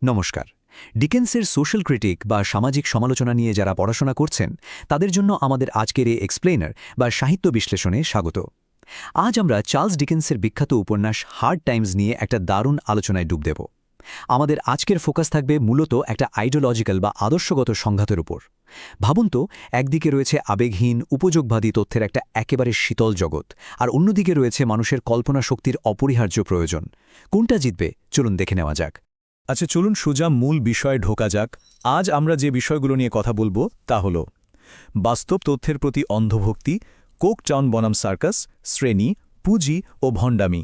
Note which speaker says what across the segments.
Speaker 1: নমস্কার। ডিকেন্সের social critic বা সামাজিক সমালোচনা নিয়ে যারা পড়াশোনা করছেন তাদের জন্য আমাদের আজকের এই এক্সপ্লেইনার বা সাহিত্য বিশ্লেষণে স্বাগত। আজ আমরা চার্লস ডিকেন্সের বিখ্যাত উপন্যাস হার্ড টাইমস নিয়ে একটা দারুণ আলোচনায় ডুব দেব। আমাদের আজকের ফোকাস থাকবে মূলত একটা আইডিওলজিক্যাল বা আদর্শগত সংঘাতের উপর। ভাবুন তো, একদিকে রয়েছে আবেগহীন উপযোগবাদী তথ্যের একটা একেবারে শীতল জগৎ, আর অন্যদিকে রয়েছে মানুষের কল্পনা শক্তির অপরিহার্য প্রয়োজন। কোনটা জিতবে চলুন দেখে নেওয়া যাক।
Speaker 2: আচ্ছা, চলুন সোজা মূল বিষয়ে ঢোকা যাক। আজ আমরা যে বিষয়গুলো নিয়ে কথা বলবো তা হল বাস্তব তথ্যের প্রতি অন্ধভক্তি, কোকটাউন বনাম সার্কাস, শ্রেণী, পুঁজি ও ভণ্ডামি,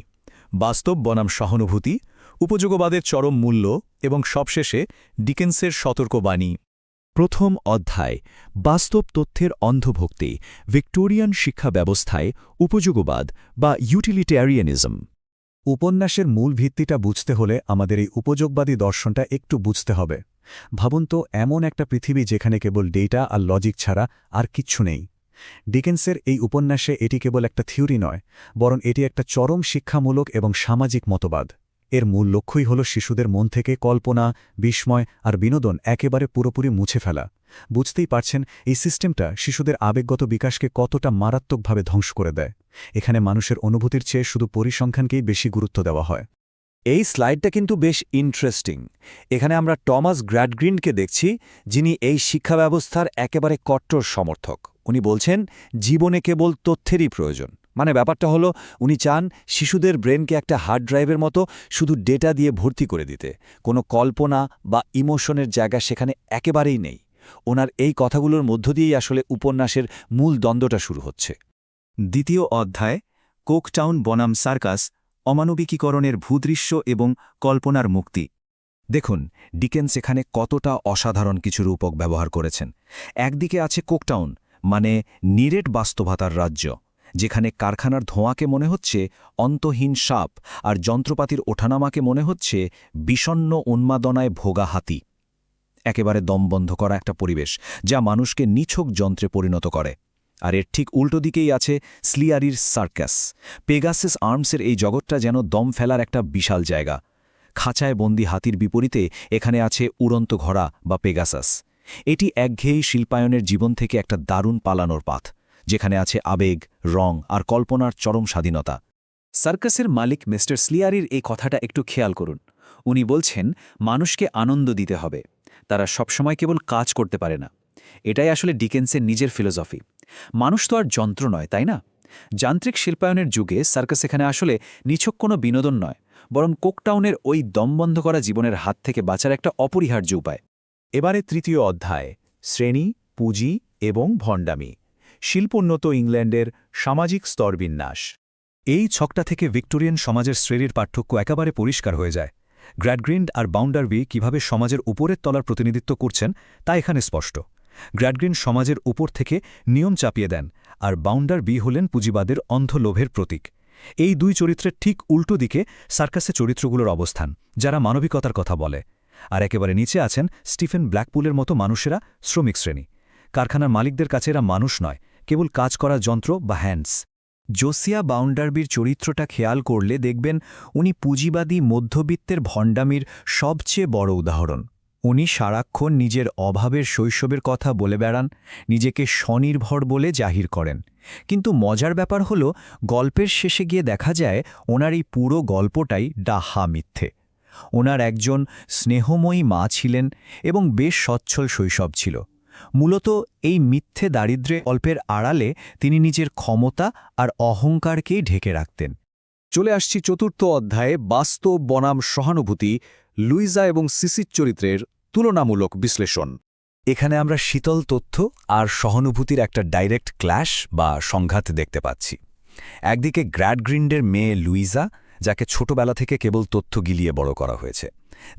Speaker 2: বাস্তব বনাম সহানুভূতি, উপযোগবাদের চরম মূল্য এবং সবশেষে ডিকেন্সের সতর্কবাণী।
Speaker 3: প্রথম অধ্যায়, বাস্তব তথ্যের অন্ধভক্তি, ভিক্টোরিয়ান শিক্ষা ব্যবস্থায় উপযোগবাদ বা ইউটিলিটেরিয়ানিজম।
Speaker 4: উপন্যাসের মূল ভিত্তিটা বুঝতে হলে আমাদের এই উপযোগবাদী দর্শনটা একটু বুঝতে হবে। ভাবুন তো, এমন একটা পৃথিবী যেখানে কেবল ডেটা আর লজিক ছাড়া আর কিচ্ছু নেই। ডিকেন্সের এই উপন্যাসে এটি কেবল একটা থিওরি নয়, বরং এটি একটা চরম শিক্ষামূলক এবং সামাজিক মতবাদ। এর মূল লক্ষ্যই হল শিশুদের মন থেকে কল্পনা, বিস্ময় আর বিনোদন একেবারে পুরোপুরি মুছে ফেলা। বুঝতেই পারছেন এই সিস্টেমটা শিশুদের আবেগগত বিকাশকে কতটা মারাত্মকভাবে ধ্বংস করে দেয়। এখানে মানুষের অনুভূতির চেয়ে শুধু পরিসংখ্যানকেই বেশি গুরুত্ব দেওয়া হয়।
Speaker 5: এই স্লাইডটা কিন্তু বেশ ইন্টারেস্টিং। এখানে আমরা টমাস গ্র্যাডগ্রিনকে দেখছি, যিনি এই শিক্ষা ব্যবস্থার একেবারে কট্টর সমর্থক। উনি বলছেন জীবনে কেবল তথ্যেরই প্রয়োজন। মানে ব্যাপারটা হলো, উনি চান শিশুদের ব্রেনকে একটা হার্ড ড্রাইভের মতো শুধু ডেটা দিয়ে ভর্তি করে দিতে। কোনো কল্পনা বা ইমোশনের জায়গা সেখানে একেবারেই নেই। ওনার এই কথাগুলোর মধ্য দিয়েই আসলে উপন্যাসের মূল দ্বন্দ্বটা শুরু হচ্ছে।
Speaker 2: দ্বিতীয় অধ্যায়, কোকটাউন বনাম সার্কাস, অমানবিকীকরণের ভূদৃশ্য এবং কল্পনার মুক্তি।
Speaker 5: দেখুন, ডিকেন্স এখানে কতটা অসাধারণ কিছু রূপক ব্যবহার করেছেন। একদিকে আছে কোকটাউন, মানে নিরেট বাস্তবতার রাজ্য, যেখানে কারখানার ধোঁয়াকে মনে হচ্ছে অন্তহীন সাপ, আর যন্ত্রপাতির ওঠানামাকে মনে হচ্ছে বিষণ্ণ উন্মাদনায় ভোগা হাতি। একেবারে দমবন্ধ করা একটা পরিবেশ, যা মানুষকে নিছক যন্ত্রে পরিণত করে। আর এর ঠিক উল্টো দিকেই আছে স্লিয়ারির সার্কাস। পেগাসাস আর্মসের এই জগৎটা যেন দম ফেলার একটা বিশাল জায়গা। খাঁচায় বন্দি হাতির বিপরীতে এখানে আছে উড়ন্ত ঘোড়া বা পেগাসাস। এটি একঘেয়েই শিল্পায়নের জীবন থেকে একটা দারুণ পালানোর পাথ, যেখানে আছে আবেগ, রং আর কল্পনার চরম স্বাধীনতা।
Speaker 1: সার্কাসের মালিক মিস্টার স্লিয়ারির এই কথাটা একটু খেয়াল করুন। উনি বলছেন মানুষকে আনন্দ দিতে হবে, তারা সবসময় কেবল কাজ করতে পারে না। এটাই আসলে ডিকেন্সের নিজের ফিলোসফি। মানুষ তো আর যন্ত্র নয়, তাই না? যান্ত্রিক শিল্পায়নের যুগে সার্কাস এখানে আসলে নিছক কোনো বিনোদন নয়, বরং কোকটাউনের ওই দমবন্ধ করা জীবনের হাত থেকে বাঁচার একটা অপরিহার্য উপায়।
Speaker 2: এবারে তৃতীয় অধ্যায়, শ্রেণী, পুঁজি এবং ভণ্ডামি, শিল্পোন্নত ইংল্যান্ডের সামাজিক স্তরবিন্যাস।
Speaker 3: এই ছকটা থেকে ভিক্টোরিয়ান সমাজের শ্রেণীর পার্থক্য একেবারে পরিষ্কার হয়ে যায়। গ্র্যাডগ্রিন্ড আর বাউন্ডারবি কিভাবে সমাজের উপরের তলার প্রতিনিধিত্ব করছেন তা এখানে স্পষ্ট। গ্র্যাডগ্রিন্ড সমাজের উপর থেকে নিয়ম চাপিয়ে দেন, আর বাউন্ডারবি হলেন পুঁজিবাদের অন্ধ লোভের প্রতীক। এই দুই চরিত্রের ঠিক উল্টো দিকে সার্কাসে চরিত্রগুলোর অবস্থান, যারা মানবিকতার কথা বলে। আর একেবারে নিচে আছেন স্টিফেন ব্ল্যাকপুলের মতো মানুষেরা, শ্রমিক শ্রেণী। কারখানার মালিকদের কাছে এরা মানুষ নয়, কেবল কাজ করা যন্ত্র বা হ্যান্ডস।
Speaker 1: জোসিয়া বাউন্ডারবির চরিত্রটা খেয়াল করলে দেখবেন উনি পুঁজিবাদী মধ্যবিত্তের ভণ্ডামির সবচেয়ে বড় উদাহরণ। উনি সারাক্ষণ নিজের অভাবের শৈশবের কথা বলে বেড়ান, নিজেকে স্বনির্ভর বলে জাহির করেন। কিন্তু মজার ব্যাপার হল, গল্পের শেষে গিয়ে দেখা যায় ওনার এই পুরো গল্পটাই ডাহা মিথ্যে। ওনার একজন স্নেহময়ী মা ছিলেন এবং বেশ সচ্ছল শৈশব ছিল। মূলত এই মিথ্যে দারিদ্র্যে গল্পের আড়ালে তিনি নিজের ক্ষমতা আর অহংকারকেই ঢেকে রাখতেন।
Speaker 5: চলে আসছি চতুর্থ অধ্যায়ে, বাস্তব বনাম সহানুভূতি, লুইজা এবং সিসির চরিত্রের তুলনামূলক বিশ্লেষণ।
Speaker 1: এখানে আমরা শীতল তথ্য আর সহানুভূতির একটা ডাইরেক্ট ক্ল্যাশ বা সংঘাত দেখতে পাচ্ছি। একদিকে গ্র্যাডগ্রিন্ডের মেয়ে লুইজা, যাকে ছোটবেলা থেকে কেবল তথ্য গিলিয়ে বড় করা হয়েছে,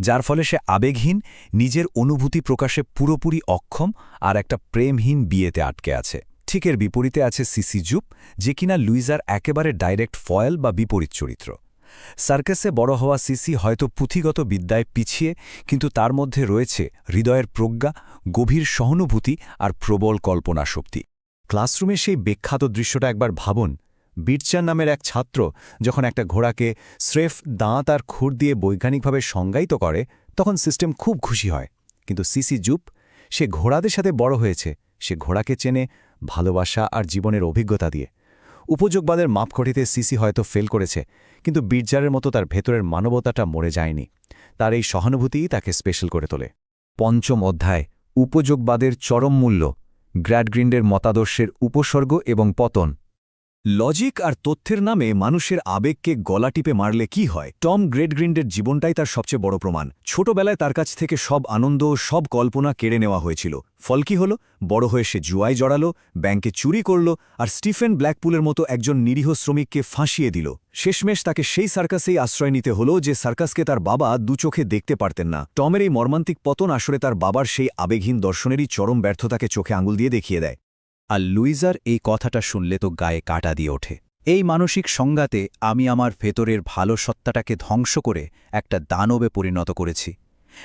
Speaker 1: যার ফলে সে আবেগহীন, নিজের অনুভূতি প্রকাশে পুরোপুরি অক্ষম আর একটা প্রেমহীন বিয়েতে আটকে আছে। ঠিক এর বিপরীতে আছে সিসি জুপ, যে কিনা লুইজার একেবারে ডাইরেক্ট ফয়েল বা বিপরীত চরিত্র। সার্কাসে বড় হওয়া সিসি হয়তো পুঁথিগত বিদ্যায় পিছিয়ে, কিন্তু তার মধ্যে রয়েছে হৃদয়ের প্রজ্ঞা, গভীর সহানুভূতি আর প্রবল কল্পনা শক্তি।
Speaker 4: ক্লাসরুমে সেই বিখ্যাত দৃশ্যটা একবার ভাবুন। বিটচার নামের এক ছাত্র যখন একটা ঘোড়াকে স্রেফ দাঁত আর খুর দিয়ে বৈজ্ঞানিকভাবে সংজ্ঞায়িত করে,
Speaker 1: তখন সিস্টেম খুব খুশি হয়। কিন্তু সিসি জুপ, সে ঘোড়াদের সাথে বড় হয়েছে, সে ঘোড়াকে চেনে ভালোবাসা আর জীবনের অভিজ্ঞতা দিয়ে। উপযোগবাদের মাপকাঠিতে সিসি হয়তো ফেল করেছে, কিন্তু বীরজারের মতো তার ভেতরের মানবতাটা মরে যায়নি। তার এই সহানুভূতিই তাকে স্পেশাল করে তোলে।
Speaker 3: পঞ্চম অধ্যায়, উপযোগবাদের চরম মূল্য, গ্র্যাডগ্রিন্ডের মতাদর্শের উপসর্গ এবং পতন। লজিক আর তথ্যের নামে মানুষের আবেগকে গলা টিপে মারলে কি হয়? টম গ্রেডগ্রিন্ডের জীবনটাই তার সবচেয়ে বড় প্রমাণ। ছোটবেলায় তার কাছ থেকে সব আনন্দ, সব কল্পনা কেড়ে নেওয়া হয়েছিল। ফল কি হল? বড় হয়ে সে জুয়ায় জড়ালো, ব্যাংকে চুরি করল, আর স্টিফেন ব্ল্যাকপুলের মতো একজন নিরীহ শ্রমিককে ফাঁসিয়ে দিল। শেষমেশ তাকে সেই সার্কাসেই আশ্রয় নিতে হল যে সার্কাসকে তার বাবা দুচোখে দেখতে পারতেন না। টমের এই মর্মান্তিক পতন আসলে তার বাবার সেই আবেগহীন দর্শনেরই চরম ব্যর্থতাকে চোখে আঙুল দিয়ে দেখিয়ে দেয়।
Speaker 5: আর লুইজার এই কথাটা শুনলে তো গায়ে কাঁটা দিয়ে ওঠে। এই মানসিক সংঘাতে আমি আমার ভেতরের ভালো সত্তাটাকে ধ্বংস করে একটা দানবে পরিণত করেছি।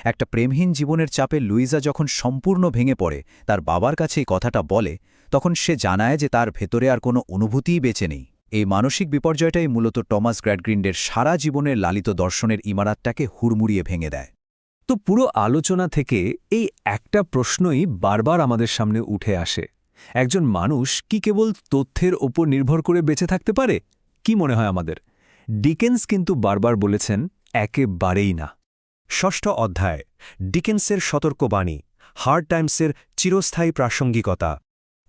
Speaker 5: একটা প্রেমহীন জীবনের চাপে লুইজা যখন সম্পূর্ণ ভেঙে পড়ে তার বাবার কাছে এই কথাটা বলে, তখন সে জানায় যে তার ভেতরে আর কোনো অনুভূতিই বেঁচে নেই। এই মানসিক বিপর্যয়টাই মূলত টমাস গ্র্যাডগ্রিন্ডের সারা জীবনের লালিত দর্শনের ইমারতটাকে হুড়মুড়িয়ে ভেঙে দেয়।
Speaker 3: তো পুরো আলোচনা থেকে এই একটা প্রশ্নই বারবার আমাদের সামনে উঠে আসে, একজন মানুষ কি কেবল তথ্যের ওপর নির্ভর করে বেঁচে থাকতে পারে? কি মনে হয় আমাদের? ডিকেন্স কিন্তু বারবার বলেছেন, একেবারেই না।
Speaker 2: ষষ্ঠ অধ্যায়, ডিকেন্সের সতর্কবাণী, হার্ড টাইমসের চিরস্থায়ী প্রাসঙ্গিকতা।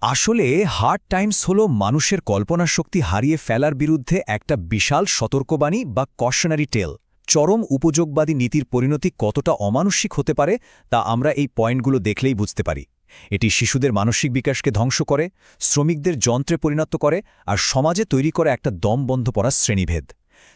Speaker 3: আসলে হার্ড টাইমস হল মানুষের কল্পনাশক্তি হারিয়ে ফেলার বিরুদ্ধে একটা বিশাল সতর্কবাণী বা কশনারি টেল। চরম উপযোগবাদী নীতির পরিণতি কতটা অমানসিক হতে পারে তা আমরা এই পয়েন্টগুলো দেখলেই বুঝতে পারি। এটি শিশুদের মানসিক বিকাশকে ধ্বংস করে, শ্রমিকদের যন্ত্রে পরিণত করে, আর সমাজে তৈরি করে একটা দমবন্ধ পড়া শ্রেণীভেদ।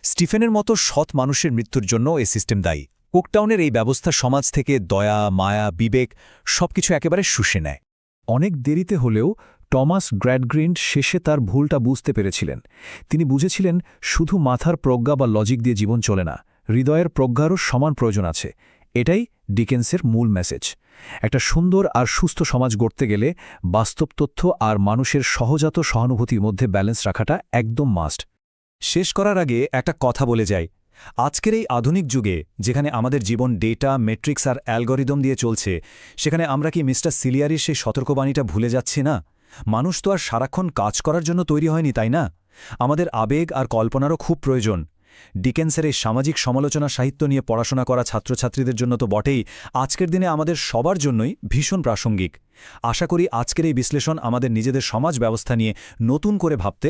Speaker 3: স্টিফেনের মতো সৎ মানুষের মৃত্যুর জন্য এই সিস্টেম দায়ী। কোকটাউনের এই ব্যবস্থা সমাজ থেকে দয়া, মায়া, বিবেক সবকিছু একেবারে শুষে নেয়।
Speaker 2: অনেক দেরিতে হলেও টমাস গ্র্যাডগ্রিন্ড শেষে তার ভুলটা বুঝতে পেরেছিলেন। তিনি বুঝেছিলেন শুধু মাথার প্রজ্ঞা বা লজিক দিয়ে জীবন চলে না, হৃদয়ের প্রজ্ঞারও সমান প্রয়োজন আছে। এটাই ডিকেন্সের মূল মেসেজ। একটা সুন্দর আর সুস্থ সমাজ গড়তে গেলে বাস্তব তথ্য আর মানুষের সহজাত সহানুভূতির মধ্যে ব্যালেন্স রাখাটা একদম মাস্ট।
Speaker 1: শেষ করার আগে একটা কথা বলে যাই। আজকের এই আধুনিক যুগে যেখানে আমাদের জীবন ডেটা, মেট্রিক্স আর অ্যালগরিদম দিয়ে চলছে, সেখানে আমরা কি মিস্টার সিলিয়ারির সেই সতর্কবাণীটা ভুলে যাচ্ছি না? মানুষ তো আর সারাক্ষণ কাজ করার জন্য তৈরি হয়নি, তাই না? আমাদের আবেগ আর কল্পনারও খুব প্রয়োজন। ডিকেন্সের এই সামাজিক সমালোচনা সাহিত্য নিয়ে পড়াশোনা করা ছাত্রছাত্রীদের জন্য তো বটেই, আজকের দিনে আমাদের সবার জন্যই ভীষণ প্রাসঙ্গিক। আশা করি আজকের এই বিশ্লেষণ আমাদের নিজেদের সমাজ ব্যবস্থা নিয়ে নতুন করে ভাবতে